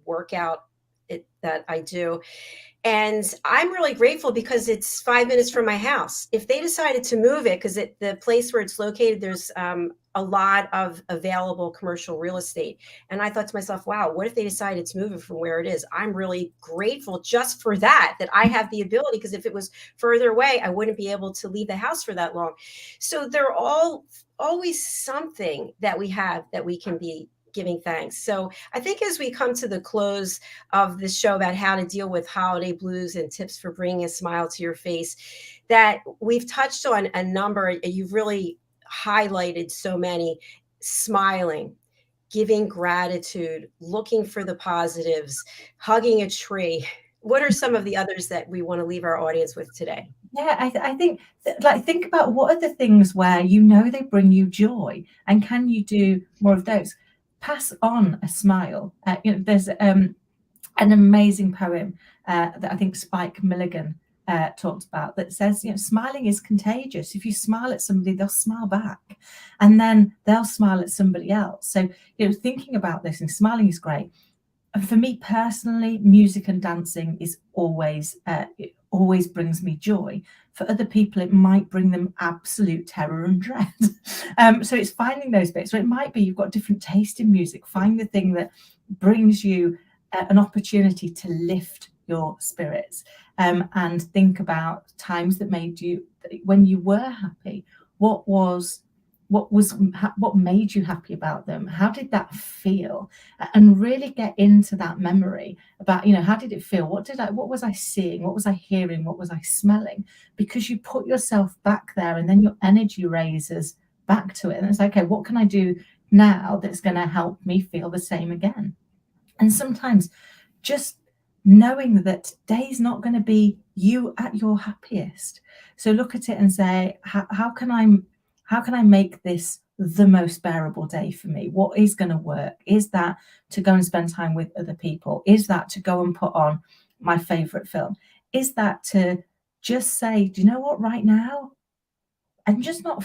workout that I do. And I'm really grateful because it's 5 minutes from my house. If they decided to move it, because the place where it's located, there's a lot of available commercial real estate. And I thought to myself, wow, what if they decided to move it from where it is? I'm really grateful just for that I have the ability, because if it was further away, I wouldn't be able to leave the house for that long. So they're always something that we have that we can be giving thanks. So I think as we come to the close of this show about how to deal with holiday blues and tips for bringing a smile to your face, that we've touched on a number. You've really highlighted so many: smiling, giving gratitude, looking for the positives, hugging a tree. What are some of the others that we want to leave our audience with today? Yeah, I think think about what are the things where they bring you joy, and can you do more of those? Pass on a smile. There's an amazing poem that I think Spike Milligan talked about that says, smiling is contagious. If you smile at somebody, they'll smile back, and then they'll smile at somebody else. So, thinking about this and smiling is great. And for me personally, music and dancing is always it always brings me joy. For other people, it might bring them absolute terror and dread. So it's finding those bits. So it might be you've got different taste in music. Find the thing that brings you an opportunity to lift your spirits, and think about times that made you, when you were happy, what made you happy about them? How did that feel? And really get into that memory about, how did it feel? What was I seeing? What was I hearing? What was I smelling? Because you put yourself back there, and then your energy raises back to it. And it's like, okay, what can I do now that's going to help me feel the same again? And sometimes just knowing that today's not going to be you at your happiest. So look at it and say, how can I make this the most bearable day for me? What is going to work? Is that to go and spend time with other people? Is that to go and put on my favorite film? Is that to just say, do you know what, right now, I'm just not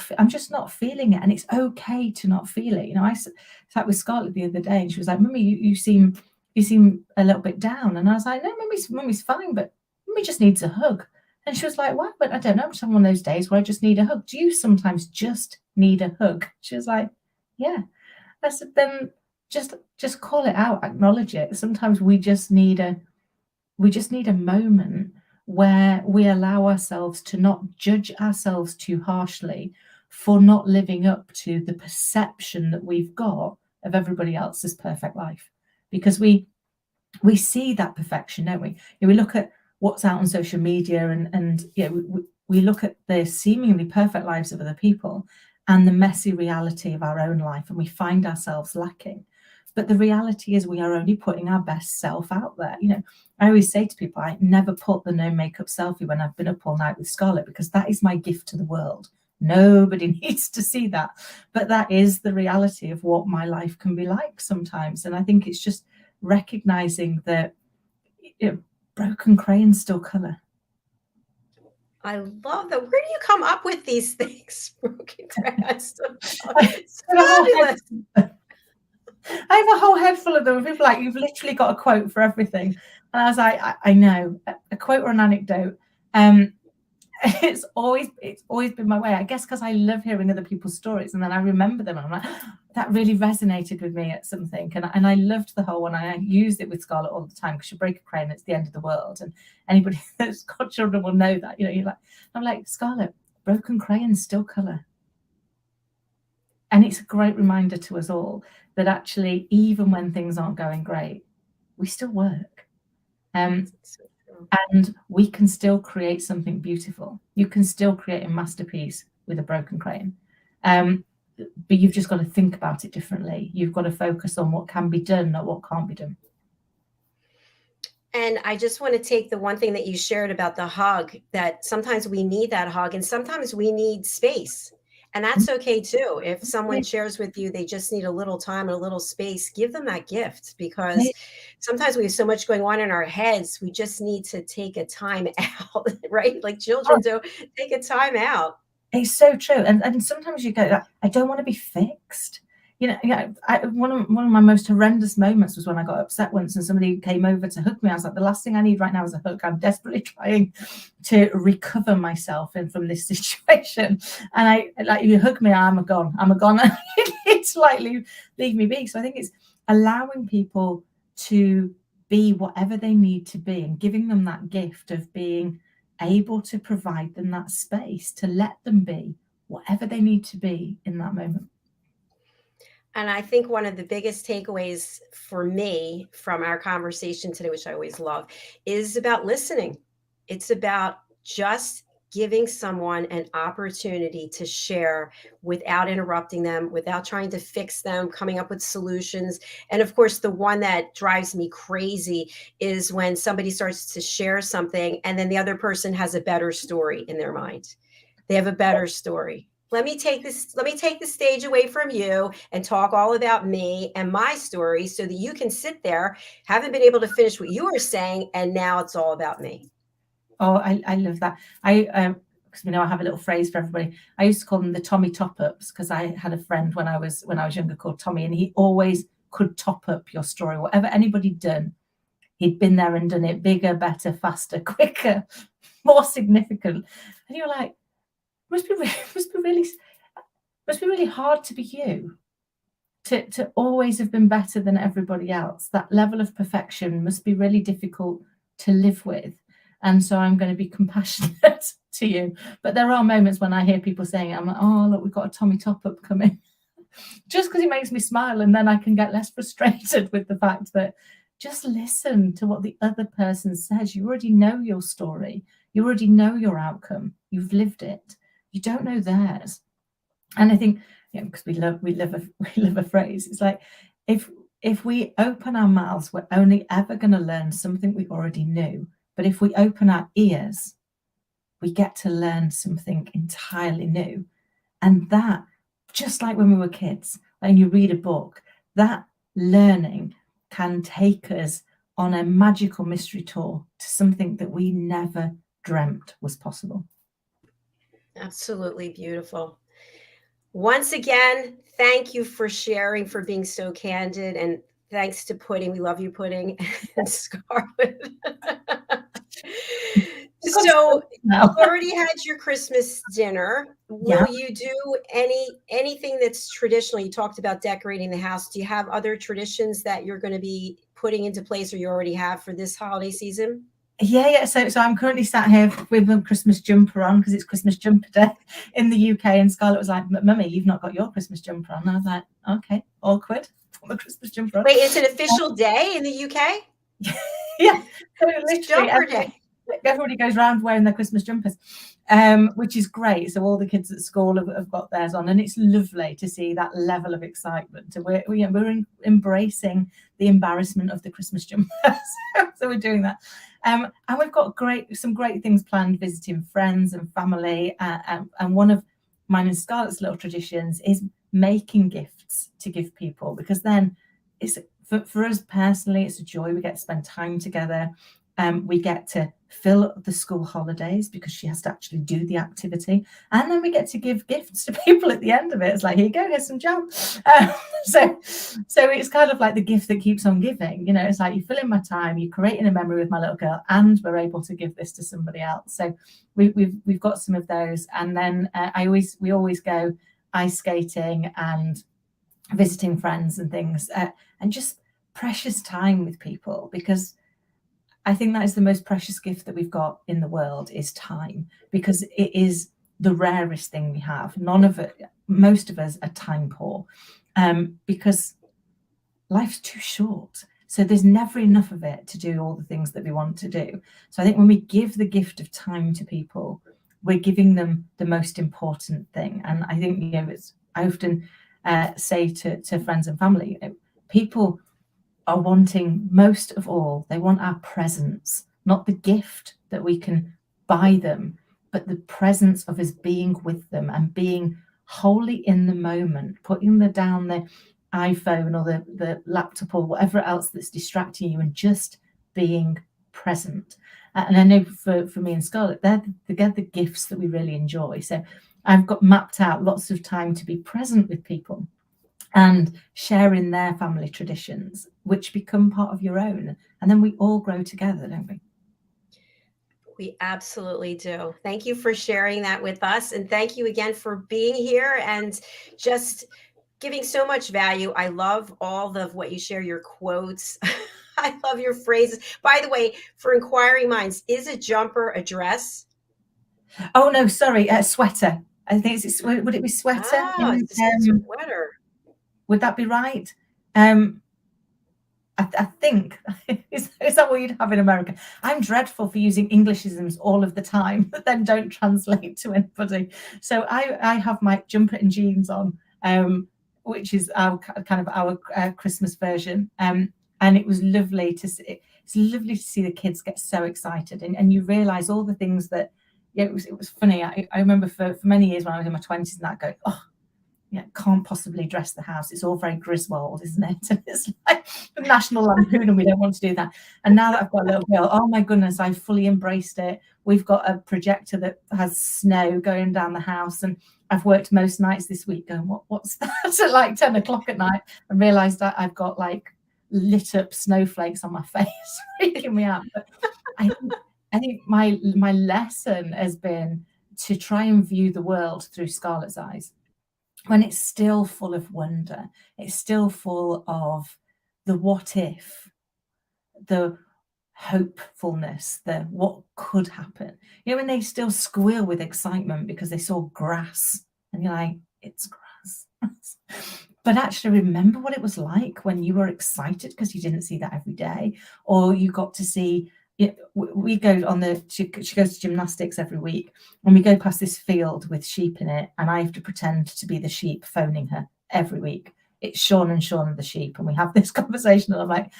feeling it, and it's okay to not feel it. I sat with Scarlett the other day, and she was like, "Mummy, you seem a little bit down," and I was like, "No, Mummy's fine, but Mummy just needs a hug." And she was like, "What?" But I don't know. I'm just having one of those days where I just need a hug. Do you sometimes just need a hug? She was like, "Yeah." I said, "Then just call it out, acknowledge it. Sometimes we just need a moment where we allow ourselves to not judge ourselves too harshly for not living up to the perception that we've got of everybody else's perfect life, because we see that perfection, don't we? We look at what's out on social media, and we look at the seemingly perfect lives of other people and the messy reality of our own life, and we find ourselves lacking. But the reality is we are only putting our best self out there. I always say to people, I never put the no makeup selfie when I've been up all night with Scarlett, because that is my gift to the world. Nobody needs to see that. But that is the reality of what my life can be like sometimes. And I think it's just recognizing that broken crayons still color. I love that. Where do you come up with these things? Broken crayons. It's fabulous. I have a whole head full of them. People like, you've literally got a quote for everything. And I was like, I know, a quote or an anecdote. It's always been my way, I guess, because I love hearing other people's stories, and then I remember them, and I'm like, that really resonated with me at something. And I loved the whole one. I used it with Scarlett all the time, because you break a crayon, it's the end of the world. And anybody that's got children will know that. I'm like, Scarlett, broken crayons still colour. And it's a great reminder to us all that actually, even when things aren't going great, we still work. And we can still create something beautiful. You can still create a masterpiece with a broken crayon. But you've just got to think about it differently. You've got to focus on what can be done, not what can't be done. And I just want to take the one thing that you shared about the hug, that sometimes we need that hug and sometimes we need space. And that's okay too. If someone shares with you, they just need a little time, a little space, give them that gift, because sometimes we have so much going on in our heads. We just need to take a time out, right? Like children do, take a time out. It's so true. And sometimes you go, I don't want to be fixed. One of my most horrendous moments was when I got upset once and somebody came over to hug me. I was like, the last thing I need right now is a hug. I'm desperately trying to recover myself from this situation. And you hug me, I'm a goner. It's like, leave me be. So I think it's allowing people to be whatever they need to be and giving them that gift of being able to provide them that space to let them be whatever they need to be in that moment. And I think one of the biggest takeaways for me from our conversation today, which I always love, is about listening. It's about just giving someone an opportunity to share without interrupting them, without trying to fix them, coming up with solutions. And of course, the one that drives me crazy is when somebody starts to share something and then the other person has a better story in their mind. They have a better story. Let me take the stage away from you and talk all about me and my story so that you can sit there, haven't been able to finish what you were saying, and now it's all about me. Oh, I love that. Because I have a little phrase for everybody. I used to call them the Tommy top-ups, because I had a friend when I was younger called Tommy, and he always could top up your story. Whatever anybody'd done, he'd been there and done it bigger, better, faster, quicker, more significant. And you're like, must be really hard to be you, to always have been better than everybody else. That level of perfection must be really difficult to live with. And so I'm going to be compassionate to you. But there are moments when I hear people saying it, I'm like, oh, look, we've got a Tommy top-up coming. Just because it makes me smile, and then I can get less frustrated with the fact that just listen to what the other person says. You already know your story. You already know your outcome. You've lived it. You don't know theirs. And I think, because we live a phrase. It's like, if we open our mouths, we're only ever going to learn something we already knew. But if we open our ears, we get to learn something entirely new. And that, just like when we were kids, when you read a book, that learning can take us on a magical mystery tour to something that we never dreamt was possible. Absolutely beautiful. Once again, thank you for sharing, for being so candid, and thanks to Pudding. We love you, Pudding, and Scarlett. So you already had your Christmas dinner. Will you do anything that's traditional? You talked about decorating the house. Do you have other traditions that you're going to be putting into place, or you already have for this holiday season? Yeah. So I'm currently sat here with a Christmas jumper on, because it's Christmas jumper day in the UK. And Scarlett was like, "Mummy, you've not got your Christmas jumper on." And I was like, "Okay, awkward. Put my Christmas jumper on." Wait, it's an official day in the UK? Yeah. So literally Jumper day. Everybody goes around wearing their Christmas jumpers, which is great. So all the kids at school have got theirs on, and it's lovely to see that level of excitement. So we're embracing the embarrassment of the Christmas jumpers. So we're doing that, and we've got some great things planned, visiting friends and family. And one of mine and Scarlett's little traditions is making gifts to give people, because then it's for us personally, it's a joy. We get to spend time together. We get to fill the school holidays, because she has to actually do the activity, and then we get to give gifts to people at the end of it. It's like, here you go, here's some jam. So it's kind of like the gift that keeps on giving. It's like, you fill in my time, you're creating a memory with my little girl, and we're able to give this to somebody else. So we've got some of those, and then we always go ice skating and visiting friends and things, and just precious time with people, because I think that is the most precious gift that we've got in the world, is time, because it is the rarest thing we have. Most of us are time poor, because life's too short. So there's never enough of it to do all the things that we want to do. So I think when we give the gift of time to people, we're giving them the most important thing. And I think, I often say to friends and family, people are wanting, most of all, they want our presence, not the gift that we can buy them, but the presence of us being with them and being wholly in the moment, putting down the iPhone or the laptop or whatever else that's distracting you and just being present. And I know for me and Scarlett, they're the gifts that we really enjoy. So I've got mapped out lots of time to be present with people and sharing their family traditions, which become part of your own. And then we all grow together, don't we? We absolutely do. Thank you for sharing that with us. And thank you again for being here and just giving so much value. I love all of what you share, your quotes. I love your phrases. By the way, for inquiring minds, is a jumper a dress? Oh, no, sorry, sweater. I think would it be sweater? Oh, it's a sweater. Would that be right? I think, is that what you'd have in America? I'm dreadful for using Englishisms all of the time that then don't translate to anybody. So I have my jumper and jeans on, which is our Christmas version. And it was lovely to see. It's lovely to see the kids get so excited, and you realise all the things that. Yeah, it was funny. I remember for many years when I was in my 20s and that, going, oh, yeah, can't possibly dress the house. It's all very Griswold, isn't it? And it's like the National Lampoon, and we don't want to do that. And now that I've got a little girl, oh my goodness, I've fully embraced it. We've got a projector that has snow going down the house, and I've worked most nights this week going, what's that? At like 10 o'clock at night, I realised that I've got like lit up snowflakes on my face, freaking me out. But I think my lesson has been to try and view the world through Scarlett's eyes. When it's still full of wonder, it's still full of the what if, the hopefulness, the what could happen. You know, when they still squeal with excitement because they saw grass and you're like, it's grass. But actually remember what it was like when you were excited because you didn't see that every day, or you got to see. We go on she goes to gymnastics every week, and we go past this field with sheep in it, and I have to pretend to be the sheep phoning her every week. It's Sean and Sean the sheep, and we have this conversation, and I'm like,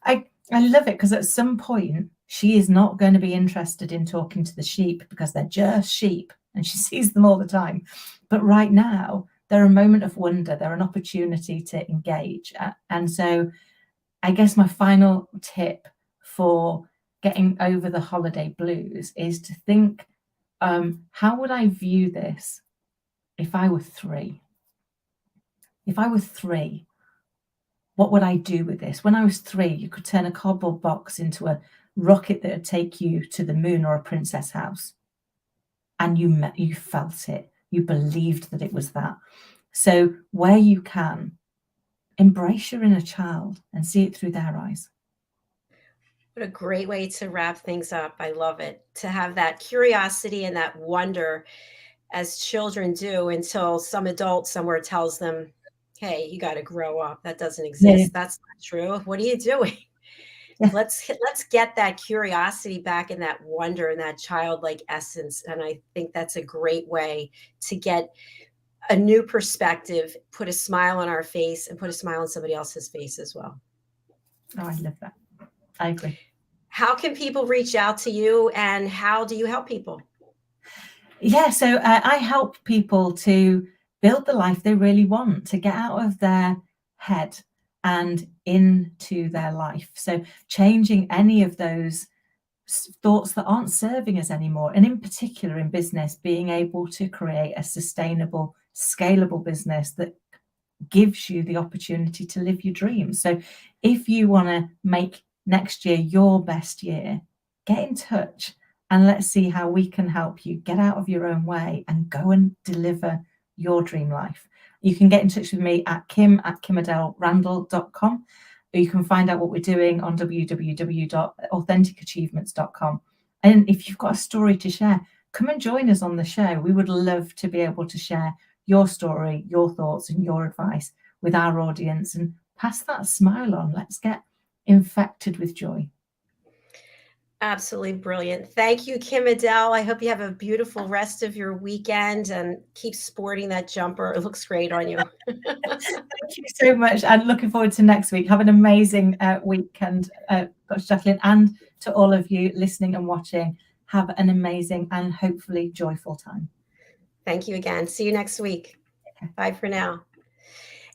I love it because at some point she is not going to be interested in talking to the sheep because they're just sheep and she sees them all the time. But right now they're a moment of wonder, they're an opportunity to engage. And so I guess my final tip for getting over the holiday blues is to think, how would I view this if I were 3? If I were 3, what would I do with this? When I was 3, you could turn a cardboard box into a rocket that would take you to the moon or a princess house. And you felt it. You believed that it was that. So where you can, embrace your inner child and see it through their eyes. What a great way to wrap things up. I love it. To have that curiosity and that wonder as children do until some adult somewhere tells them, hey, you got to grow up. That doesn't exist. Yeah. That's not true. What are you doing? Yeah. Let's get that curiosity back and that wonder and that childlike essence. And I think that's a great way to get a new perspective, put a smile on our face and put a smile on somebody else's face as well. Oh, I love that. I agree. How can people reach out to you, and how do you help people? Yeah, so I help people to build the life they really want, to get out of their head and into their life. So changing any of those thoughts that aren't serving us anymore. And in particular in business, being able to create a sustainable, scalable business that gives you the opportunity to live your dreams. So if you want to make next year your best year, get in touch and let's see how we can help you get out of your own way and go and deliver your dream life. You can get in touch with me at kim@KIM-ADELE'S.com, or you can find out what we're doing on www.AuthenticAchievements.com. And if you've got a story to share, come and join us on the show. We would love to be able to share your story, your thoughts, and your advice with our audience and pass that smile on. Let's get infected with joy. Absolutely brilliant. Thank you, Kim-ADELE. I hope you have a beautiful rest of your weekend and keep sporting that jumper. It looks great on you. Thank you so much, and looking forward to next week. Have an amazing weekend, Dr. Jacqueline, and to all of you listening and watching, have an amazing and hopefully joyful time. Thank you again. See you next week. Bye for now.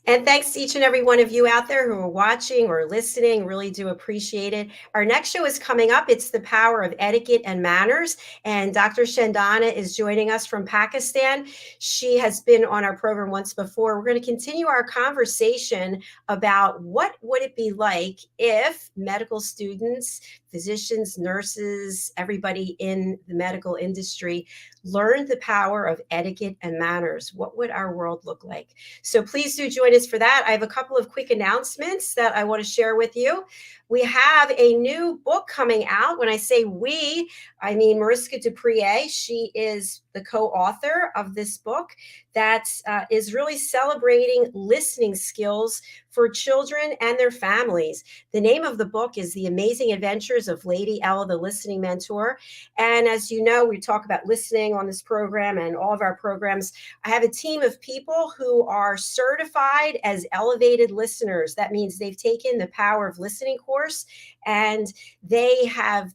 And thanks to each and every one of you out there who are watching or listening. Really do appreciate it. Our next show is coming up. It's The Power of Etiquette and Manners. And Dr. Shandana is joining us from Pakistan. She has been on our program once before. We're going to continue our conversation about what would it be like if medical students, physicians, nurses, everybody in the medical industry learned the power of etiquette and manners. What would our world look like? So please do join us for that. I have a couple of quick announcements that I want to share with you. We have a new book coming out. When I say we, I mean Mariska Duprier. She is the co-author of this book that is really celebrating listening skills for children and their families. The name of the book is The Amazing Adventures of Lady Ella, the Listening Mentor. And as you know, we talk about listening on this program and all of our programs. I have a team of people who are certified as elevated listeners. That means they've taken the Power of Listening course and they have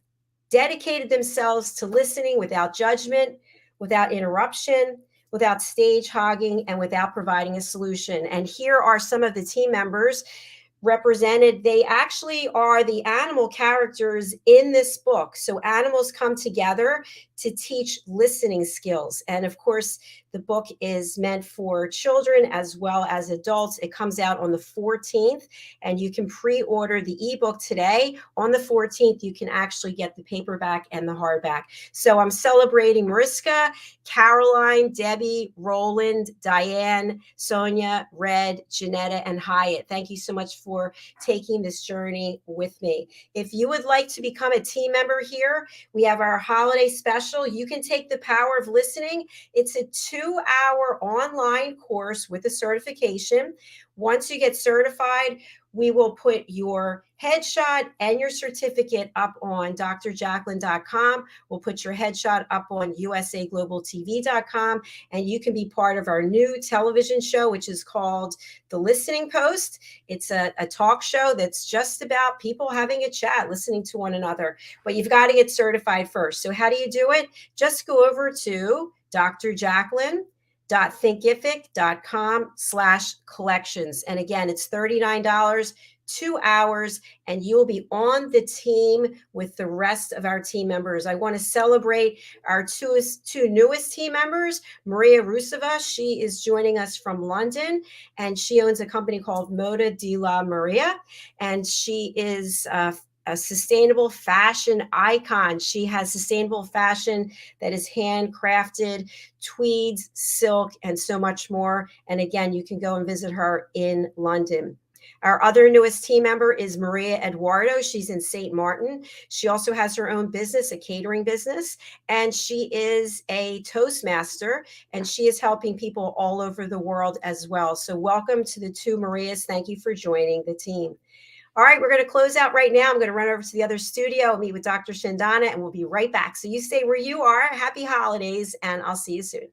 dedicated themselves to listening without judgment, without interruption, without stage hogging, and without providing a solution. And here are some of the team members represented. They actually are the animal characters in this book. So animals come together to teach listening skills. And of course, the book is meant for children as well as adults. It comes out on the 14th, and you can pre-order the ebook today. On the 14th, you can actually get the paperback and the hardback. So I'm celebrating Mariska, Caroline, Debbie, Roland, Diane, Sonia, Red, Janetta, and Hyatt. Thank you so much for taking this journey with me. If you would like to become a team member here, we have our holiday special. You can take the Power of Listening. It's a 2-hour online course with a certification. Once you get certified, we will put your headshot and your certificate up on drjacqueline.com. We'll put your headshot up on usaglobaltv.com, and you can be part of our new television show, which is called The Listening Post. It's a talk show that's just about people having a chat, listening to one another. But you've got to get certified first. So how do you do it? Just go over to drjacqueline.thinkific.com/collections. And again, it's $39, 2 hours, and you'll be on the team with the rest of our team members. I want to celebrate our two newest team members. Maria Rusova, she is joining us from London, and she owns a company called Moda de la Maria, and she is a sustainable fashion icon. She has sustainable fashion that is handcrafted, tweeds, silk, and so much more. And again, you can go and visit her in London. Our other newest team member is Maria Eduardo. She's in St. Martin. She also has her own business, a catering business, and she is a Toastmaster, and she is helping people all over the world as well. So welcome to the two Marias. Thank you for joining the team. All right, we're going to close out right now. I'm going to run over to the other studio, meet with Dr. Shandana, and we'll be right back. So you stay where you are. Happy holidays, and I'll see you soon.